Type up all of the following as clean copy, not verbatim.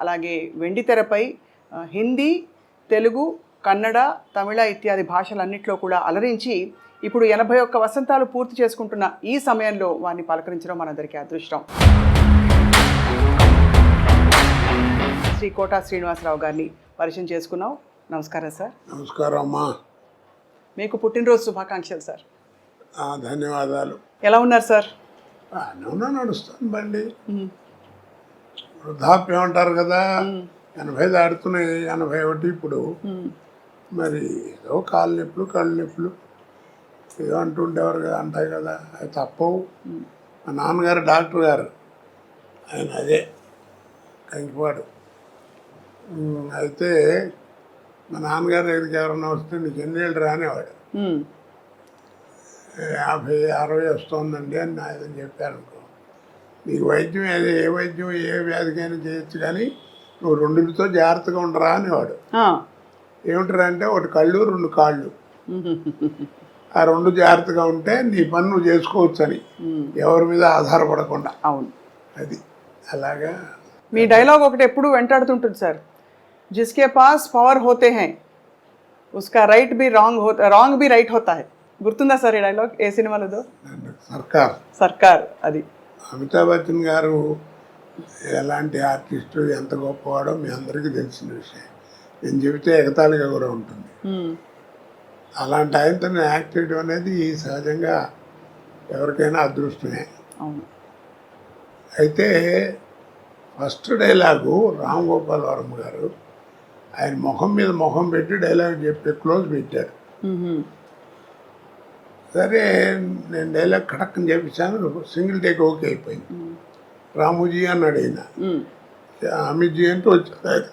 అలాగే వెండితెరపై హిందీ, తెలుగు, కన్నడ, తమిళ ఇత్యాది భాషలన్నింటిలో కూడా అలరించి ఇప్పుడు 81 వసంతాలు పూర్తి చేసుకుంటున్న ఈ సమయంలో వారిని పలకరించడం మనందరికీ అదృష్టం. శ్రీ కోటా శ్రీనివాసరావు గారిని పరిచయం చేసుకున్నాం. నమస్కారం సార్. నమస్కారం అమ్మా. మీకు పుట్టినరోజు శుభాకాంక్షలు సార్. ధన్యవాదాలు. ఎలా ఉన్నారు సార్? నడుస్తాను బండి. వృద్ధాప్యం అంటారు కదా, 80 దాడుతున్నాయి, 81 ఇప్పుడు. మరి ఏదో కాళ్ళు నొప్పులు, కళ్ళు నొప్పులు ఏదో అంటుండేవారు కదా, అంటాయి కదా, అది తప్పవు. మా నాన్నగారు డాక్టర్ గారు, ఆయన అదే కంకిపాడు. అయితే మా నాన్నగారి దగ్గరికి ఎవరన్నా వస్తే నీకు ఎన్నేళ్ళు రానేవాడు. 50, 60 వస్తుందండి అని ఆయన చెప్పారు అనుకో, నీకు వైద్యం ఏ వైద్యం ఏ వ్యాధికైనా చేయొచ్చు, కానీ నువ్వు రెండుతో జాగ్రత్తగా ఉండరా అనేవాడు. ఏమిటరా అంటే ఒకటి కళ్ళు, 2 కాళ్ళు, ఆ 2 జాగ్రత్తగా ఉంటే నీ పని నువ్వు చేసుకోవచ్చు అని, ఎవరి మీద ఆధారపడకుండా. అవును, అది అలాగా. మీ డైలాగ్ ఒకటి ఎప్పుడు వెంటాడుతుంటుంది సార్, జిస్కే పాస్ పవర్ హోతే హై ఉస్కా రైట్ బి రాంగ్ బి రైట్ హోతా హై. గుర్తుందా సార్ ఈ డైలాగ్? ఏ సినిమాలో? సర్కార్. అది అమితాబ్ బచ్చన్ గారు ఎలాంటి ఆర్టిస్టు, ఎంత గొప్పవాడో మీ అందరికీ తెలిసిన విషయం. నేను చెబితే ఎగతాళిగా కూడా ఉంటుంది. అలాంటి ఆయనతో యాక్ట్ చేయడం అనేది సహజంగా ఎవరికైనా అదృష్టమే. అయితే ఫస్ట్ డైలాగు రామ్ గోపాల్ వర్మ గారు ఆయన మొహం మీద మొహం పెట్టి డైలాగ్ చెప్పి క్లోజ్ పెట్టారు. సరే నేను డైలాగ్ కడక్కని చెప్పించాను, సింగిల్ టేక్ ఓకే అయిపోయింది. రాముజీ అన్నాడు ఆయన, అమిత్జీ అంటూ వచ్చాడు ఆయన.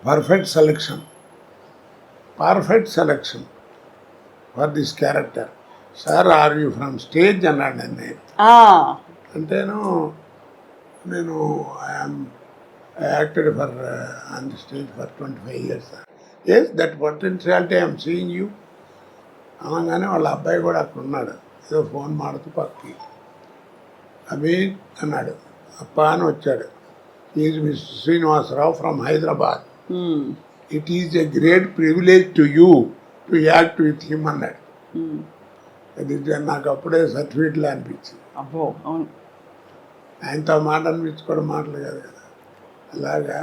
Perfect selection for this character sir, are you from stage అన్నాడు నన్ను. అంటేను నేను I acted on the stage for 25 years. Yes, that potentiality I am seeing you. అనగానే వాళ్ళ అబ్బాయి కూడా అక్కడ ఉన్నాడు, ఏదో ఫోన్ మాడుతూ పక్కకి. అమీన్ అన్నాడు, అప్ప అని వచ్చాడు. Is mister Srinivasarao from Hyderabad. It is a great privilege to you to act with him అన్నాడు. అది నాకు అప్పుడే సర్టిఫికెట్లో అనిపించింది. అబ్బో, అవును, ఆయనతో మాట అనిపించుకోవడం మాటలు కాదు కదా. అలాగా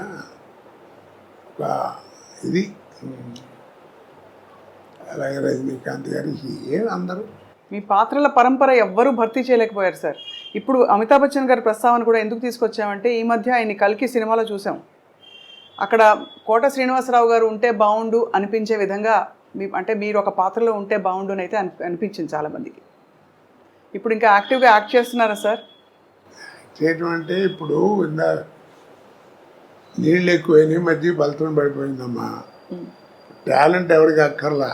ఒక ఇది. అలాగే రజనీకాంత్ గారికి అందరూ మీ పాత్రల పరంపర ఎవ్వరూ భర్తీ చేయలేకపోయారు సార్. ఇప్పుడు అమితాబ్ బచ్చన్ గారి ప్రస్తావన కూడా ఎందుకు తీసుకొచ్చామంటే, ఈ మధ్య ఆయన కల్కి సినిమాలో చూసాం. అక్కడ కోట శ్రీనివాసరావు గారు ఉంటే బాగుండు అనిపించే విధంగా అంటే మీరు ఒక పాత్రలో ఉంటే బాగుండు అని అయితే అనిపించింది చాలామందికి. ఇప్పుడు ఇంకా యాక్టివ్గా యాక్ట్ చేస్తున్నారా సార్? చేయటం అంటే ఇప్పుడు ఇందా నీళ్ళు ఎక్కువైనా మధ్య బలతం పడిపోయిందమ్మా. టాలెంట్ ఎవరికి అక్కర్లా.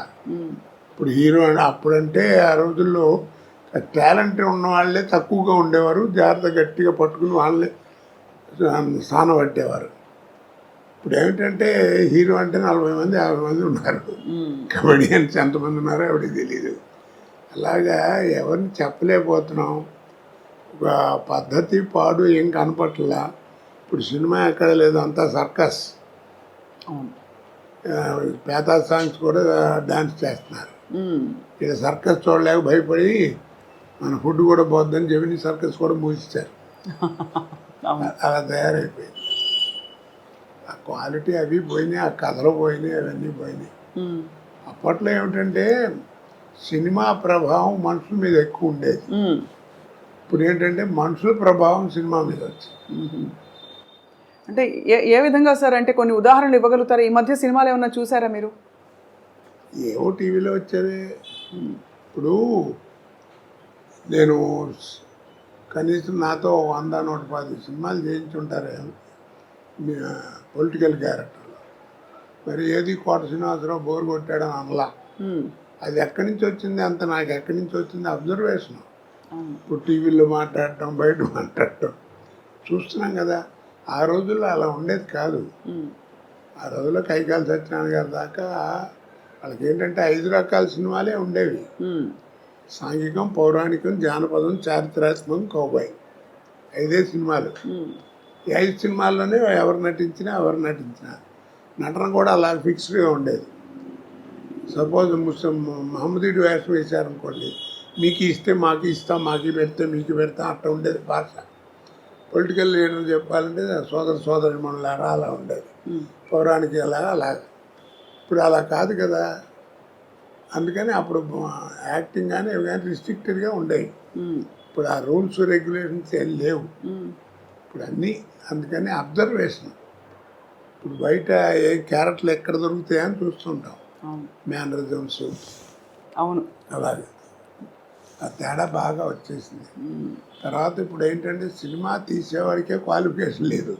ఇప్పుడు హీరో అని అప్పుడంటే ఆ రోజుల్లో టాలెంట్ ఉన్న వాళ్ళే తక్కువగా ఉండేవారు, జాగ్రత్త గట్టిగా పట్టుకుని వాళ్ళే స్థానం పట్టేవారు. ఇప్పుడు ఏమిటంటే హీరో అంటే 40 మంది 50 మంది ఉన్నారు, కమెడియన్స్ ఎంతమంది ఉన్నారో ఎవరికి తెలియదు. అలాగా ఎవరిని చెప్పలేకపోతున్నాం. ఒక పద్ధతి పాడు ఏం కనపట్లా. ఇప్పుడు సినిమా ఎక్కడ లేదు, అంతా సర్కస్. పేతా సాంగ్స్ కూడా డాన్స్ చేస్తున్నారు. ఇక్కడ సర్కస్ చూడలేక భయపడి మన ఫుడ్ కూడా పోద్దని జమిని సర్కస్ కూడా మూసిచ్చారు. అలా తయారైపోయింది. ఆ క్వాలిటీ అవి పోయినాయి, ఆ కథలు పోయినాయి, అవన్నీ పోయినాయి. అప్పట్లో ఏమిటంటే సినిమా ప్రభావం మనుషుల మీద ఎక్కువ ఉండేది. ఇప్పుడు ఏంటంటే మనుషుల ప్రభావం సినిమా మీద వచ్చింది. అంటే ఏ విధంగా సార్? అంటే కొన్ని ఉదాహరణలు ఇవ్వగలుగుతారా? ఈ మధ్య సినిమాలు ఏమన్నా చూసారా మీరు? ఏవో టీవీలో వచ్చేవి. ఇప్పుడు నేను కనీసం నాతో 100-110 సినిమాలు చేయించుంటారే పొలిటికల్ క్యారెక్టర్లో. మరి ఏది కోట శ్రీనివాసరావు బోర్ కొట్టాడని అనలా. అది ఎక్కడి నుంచి వచ్చింది అంత, నాకు ఎక్కడి నుంచి వచ్చింది అబ్జర్వేషన్. ఇప్పుడు టీవీలో మాట్లాడటం, బయట మాట్లాడటం చూస్తున్నాం కదా. ఆ రోజుల్లో అలా ఉండేది కాదు. ఆ రోజుల్లో కైకాల సత్యనారాయణ గారి దాకా వాళ్ళకి ఏంటంటే 5 రకాల సినిమాలే ఉండేవి. సాంఘికం, పౌరాణికం, జానపదం, చారిత్రాత్మకం, కౌబాయ్. 5 సినిమాలు. ఈ 5 సినిమాల్లోనే ఎవరు నటించినా నటన కూడా అలా ఫిక్స్డ్గా ఉండేది. సపోజ్ మహమ్మదీడు వేషం వేశారనుకోండి, మీకు ఇస్తే మాకు ఇస్తాం, మాకు పెడితే మీకు పెడతాం, అట్లా ఉండేది భాష. పొలిటికల్ లీడర్ చెప్పాలంటే సోదరి మనలారా అలా ఉండేది, పౌరాణిక అలాగా. ఇప్పుడు అలా కాదు కదా. అందుకని అప్పుడు యాక్టింగ్ కానీ ఇవి కానీ రిస్ట్రిక్టెడ్గా ఉండేవి. ఇప్పుడు ఆ రూల్స్ రెగ్యులేషన్స్ ఏం లేవు ఇప్పుడు అన్నీ. అందుకని అబ్జర్వేషన్. ఇప్పుడు బయట ఏ క్యారెక్టర్లు ఎక్కడ దొరుకుతాయని చూస్తుంటాం, మేనరిజమ్స్. అవును, అలాగే ఆ తేడా బాగా వచ్చేసింది. తర్వాత ఇప్పుడు ఏంటంటే సినిమా తీసేవాడికే క్వాలిఫికేషన్ లేదు,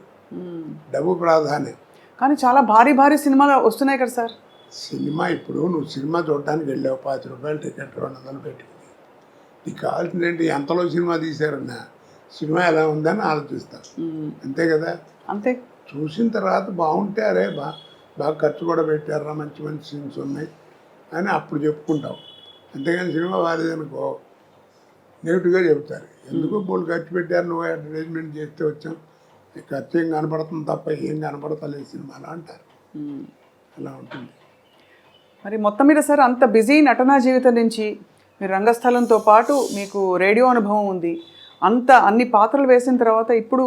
డబ్బు ప్రాధాన్యం. కానీ చాలా భారీ భారీ సినిమాలు వస్తున్నాయి కదా సార్. సినిమా ఇప్పుడు నువ్వు సినిమా చూడటానికి వెళ్ళావు, 50 రూపాయలు టికెట్, 200 పెట్టుకుని, నీకు కావాల్సింది ఏంటి, ఎంతలో సినిమా తీశారన్నా సినిమా ఎలా ఉందని ఆలోచిస్తావు, అంతే కదా. అంతే. చూసిన తర్వాత బాగుంటే అరే బాగా ఖర్చు కూడా పెట్టారా, మంచి మంచి సీన్స్ ఉన్నాయి అని అప్పుడు చెప్పుకుంటావు. అంతేగాని సినిమా బాగాలేదనుకో నెగిటివ్గా చెబుతారు. ఎందుకు బోళ్ళు ఖర్చు పెట్టారు, నువ్వు అడ్వర్టైజ్మెంట్ చేస్తే వచ్చాం, ఖర్చు ఏం కనపడుతుంది తప్ప ఏం కనపడతలేదు సినిమాలో అంటారు. అలా ఉంటుంది. మరి మొత్తం మీద సార్ అంత బిజీ నటనా జీవితం నుంచి మీరు రంగస్థలంతో పాటు మీకు రేడియో అనుభవం ఉంది, అన్ని పాత్రలు వేసిన తర్వాత ఇప్పుడు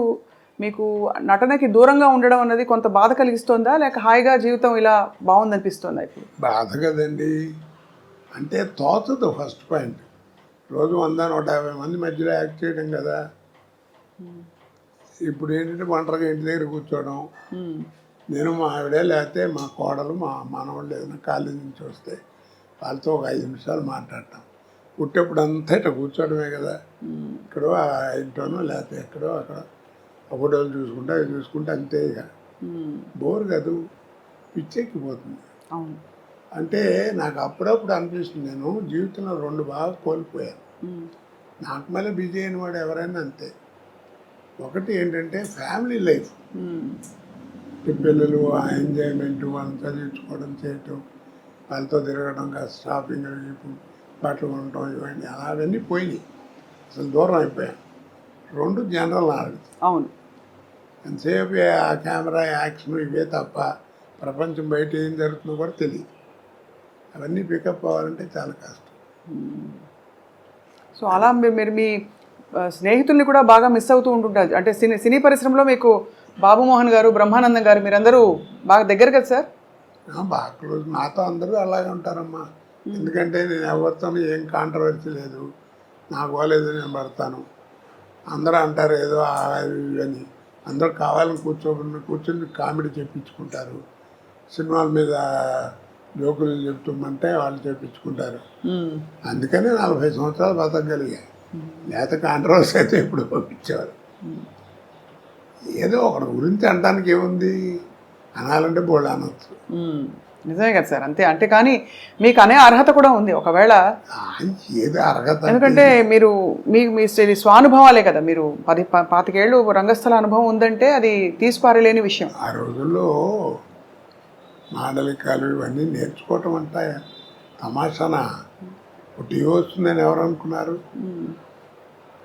మీకు నటనకి దూరంగా ఉండడం అన్నది కొంత బాధ కలిగిస్తుందా, లేక హాయిగా జీవితం ఇలా బాగుందనిపిస్తుందా? ఇప్పుడు బాధ కదండి, అంటే తోచదు. ఫస్ట్ పాయింట్, రోజు 100-150 మంది మధ్యలో యాక్ట్ చేయడం కదా. ఇప్పుడు ఏంటంటే ఒంటరిగా ఇంటి దగ్గర కూర్చోవడం, నేను మా ఆవిడే లేకపోతే మా కోడలు మా మనవాళ్ళు ఏదైనా కాలేజీ నుంచి వస్తే వాళ్ళతో ఒక 5 నిమిషాలు మాట్లాడటం. పుట్టేప్పుడు అంతా ఇట్లా కూర్చోవడమే కదా. ఇక్కడో ఇంట్లోనో లేకపోతే ఎక్కడో అక్కడ ఫోటోలు చూసుకుంటే అవి చూసుకుంటే అంతే. ఇక బోర్ కాదు, పిచ్చెక్కిపోతుంది. అంటే నాకు అప్పుడప్పుడు అనిపిస్తుంది, నేను జీవితంలో 2 బాగా కోల్పోయాను. నాకు మళ్ళీ బిజీ అయిన వాడు ఎవరైనా అంతే. ఒకటి ఏంటంటే ఫ్యామిలీ లైఫ్, పిల్లలు ఆ ఎంజాయ్మెంట్, వాళ్ళని చదివించుకోవడం చేయటం, వాళ్ళతో తిరగడం, షాపింగ్, బట్టలు కొనడం, ఇవన్నీ అవన్నీ పోయినాయి, అసలు దూరం అయిపోయాను. 2 జనరల్ నాలెడ్జ్. అవును, ఎంతసేపు ఆ కెమెరా యాక్షన్ ఇవే తప్ప ప్రపంచం బయట ఏం జరుగుతుందో కూడా తెలియదు. అవన్నీ పికప్ అవ్వాలంటే చాలా కష్టం. సో అలా మీరు మీ స్నేహితుల్ని కూడా బాగా మిస్ అవుతూ ఉంటుంటారు. అంటే సినీ పరిశ్రమలో మీకు బాబు మోహన్ గారు, బ్రహ్మానందం గారు, మీరందరూ బాగా దగ్గర కదా సార్? బాగా క్లోజ్. నాతో అందరూ అలాగే ఉంటారమ్మా. ఎందుకంటే నేను ఎవరితో ఏం కాంట్రవర్సీ లేదు, నాకు పోలేదు నేను పడతాను. అందరూ అంటారు ఏదో అని, అందరూ కావాలని కూర్చొని కామెడీ చెప్పించుకుంటారు. సినిమాల మీద జోకులు చెప్తామంటే వాళ్ళు చెప్పించుకుంటారు. అందుకనే 40 సంవత్సరాలు బతకగలిగాయి. లేకపోతే కాంట్రవర్సీ అయితే ఇప్పుడు పంపించేవారు. ఏదో ఒకటి గురించి అనడానికి ఏముంది, అనాలంటే బోళ్ళు అనొచ్చు. నిజమే కదా సార్, అంతే. అంటే కానీ మీకు అనే అర్హత కూడా ఉంది ఒకవేళ. ఏదో అర్హత, ఎందుకంటే మీరు మీ స్వానుభవాలే కదా. మీరు 25 ఏళ్ళు రంగస్థల అనుభవం ఉందంటే అది తీసిపారలేని విషయం. ఆ రోజుల్లో మాండలికాలు ఇవన్నీ నేర్చుకోవటం అంటే తమాషానా. టీవీ వస్తుందని ఎవరు అనుకున్నారు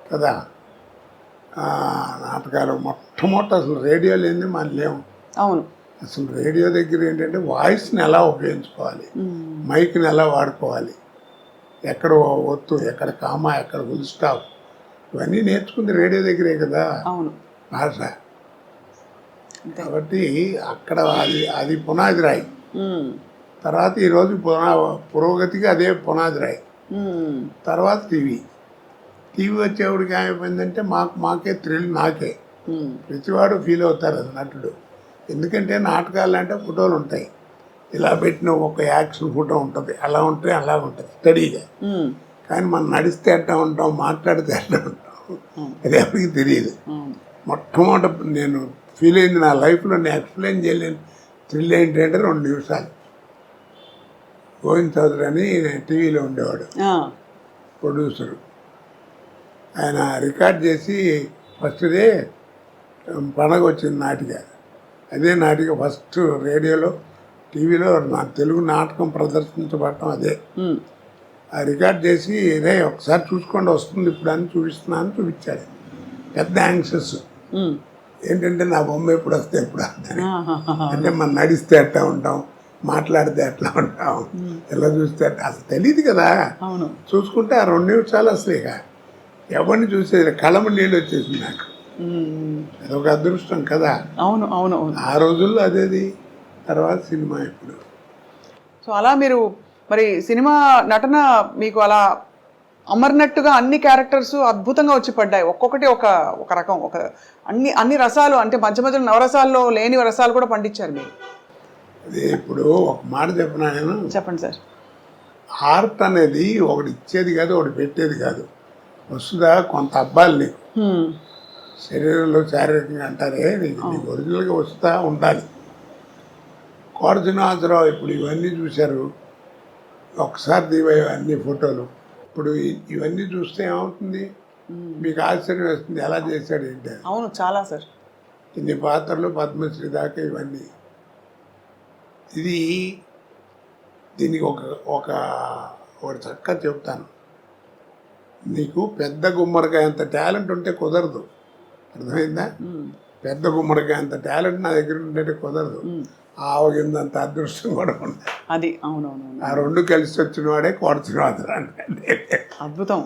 కదా. నాటకాలు మొట్టమొదటి అసలు రేడియో లేని మనం లేవు. అవును, అసలు రేడియో దగ్గర ఏంటంటే వాయిస్ని ఎలా ఉపయోగించుకోవాలి, మైక్ని ఎలా వాడుకోవాలి, ఎక్కడ ఒత్తు, ఎక్కడ కామా, ఎక్కడ ఫుల్ స్టాప్, ఇవన్నీ నేర్చుకుంది రేడియో దగ్గరే కదా. అవును, భాష. కాబట్టి అక్కడ అది పునాది రాయి. తర్వాత ఈరోజు పురోగతికి అదే పునాది రాయి. తర్వాత టీవీ వచ్చేవాడికి ఏమైపోయిందంటే మాకే థ్రిల్, నాకే. ప్రతివాడు ఫీల్ అవుతారు అది నటుడు. ఎందుకంటే నాటకాలు అంటే ఫోటోలు ఉంటాయి, ఇలా పెట్టిన ఒక యాక్షన్ ఫోటో ఉంటుంది, అలా ఉంటుంది, అలా ఉంటుంది స్టడీగా. కానీ మనం నడిస్తే ఎట్లా ఉంటాం, మాట్లాడితే ఎట్లా ఉంటాం, అది ఎవరికి తెలియదు. మొట్టమొదటి నేను ఫీల్ అయింది నా లైఫ్లో, నేను ఎక్స్ప్లెయిన్ చేయలేను థ్రిల్ ఏంటంటే 2 నిమిషాలు. గోవింద్ చౌదరి అని టీవీలో ఉండేవాడు, ప్రొడ్యూసరు. ఆయన రికార్డ్ చేసి ఫస్ట్ డే పండగ వచ్చింది నాటిక. అదే నాటిక ఫస్ట్ రేడియోలో, టీవీలో నా తెలుగు నాటకం ప్రదర్శించబడటం అదే. ఆ రికార్డ్ చేసి రే ఒకసారి చూసుకోండి వస్తుంది ఇప్పుడు అని చూపిస్తున్నాను చూపించాడు. పెద్ద యాంగ్షస్, ఏంటంటే నా బొమ్మ ఎప్పుడు వస్తే ఎప్పుడు వస్తుంది అంటే మనం నడిస్తే ఎట్లా ఉంటాం, మాట్లాడితే ఎట్లా ఉంటాం, ఎలా చూస్తే అట్లా అసలు తెలియదు కదా. అవును. చూసుకుంటే ఆ 2 నిమిషాలు అసలు ఇక ఎవరిని చూసేది కళ్ళము నీళ్ళు వచ్చేసింది నాకు. అదొక అదృష్టం కదా. అవును అవును అవును. ఆ రోజుల్లో అదేది, తర్వాత సినిమా ఇప్పుడు. సో అలా మీరు మరి సినిమా నటన మీకు అలా అమర్నట్టుగా అన్ని క్యారెక్టర్స్ అద్భుతంగా వచ్చి పడ్డాయి. ఒక్కొక్కటి ఒక ఒక రకం, ఒక అన్ని రసాలు, అంటే మధ్య మధ్యలో నవరసాల్లో లేని రసాలు కూడా పండించారు మీరు. అది ఇప్పుడు ఒక మాట చెప్పినా నేను, చెప్పండి సార్. ఆర్ట్ అనేది ఒకటి ఇచ్చేది కాదు, ఒకటి పెట్టేది కాదు. వస్తుందా కొంత అబ్బాయిలు నీకు శరీరంలో శారీరకంగా అంటారే, నీకు ఒరిజినల్గా వస్తూ ఉండాలి. కోట శ్రీనివాసరావు ఇప్పుడు ఇవన్నీ చూశారు, ఒకసారి దివయ్య అన్ని ఫోటోలు. ఇప్పుడు ఇవన్నీ చూస్తే ఏమవుతుంది, మీకు ఆశ్చర్యం వేస్తుంది ఎలా చేశాడు ఏంటి. అవును చాలా సార్. ఇన్ని పాత్రలు, పద్మశ్రీ దాకా ఇవన్నీ. ఇది దీనికి ఒకటి చక్కగా చెప్తాను. నీకు పెద్ద గుమ్మడికాయ అంత టాలెంట్ ఉంటే కుదరదు, అర్థమైందా? పెద్ద గుమ్మడికాయ అంత టాలెంట్ నా దగ్గర ఉంటే కుదరదు. ఆవగిందంత అదృష్టం కూడా ఉంది. అది అవునవును. ఆ 2 కలిసి వచ్చిన వాడే కోట శ్రీనివాసరావు. అద్భుతం.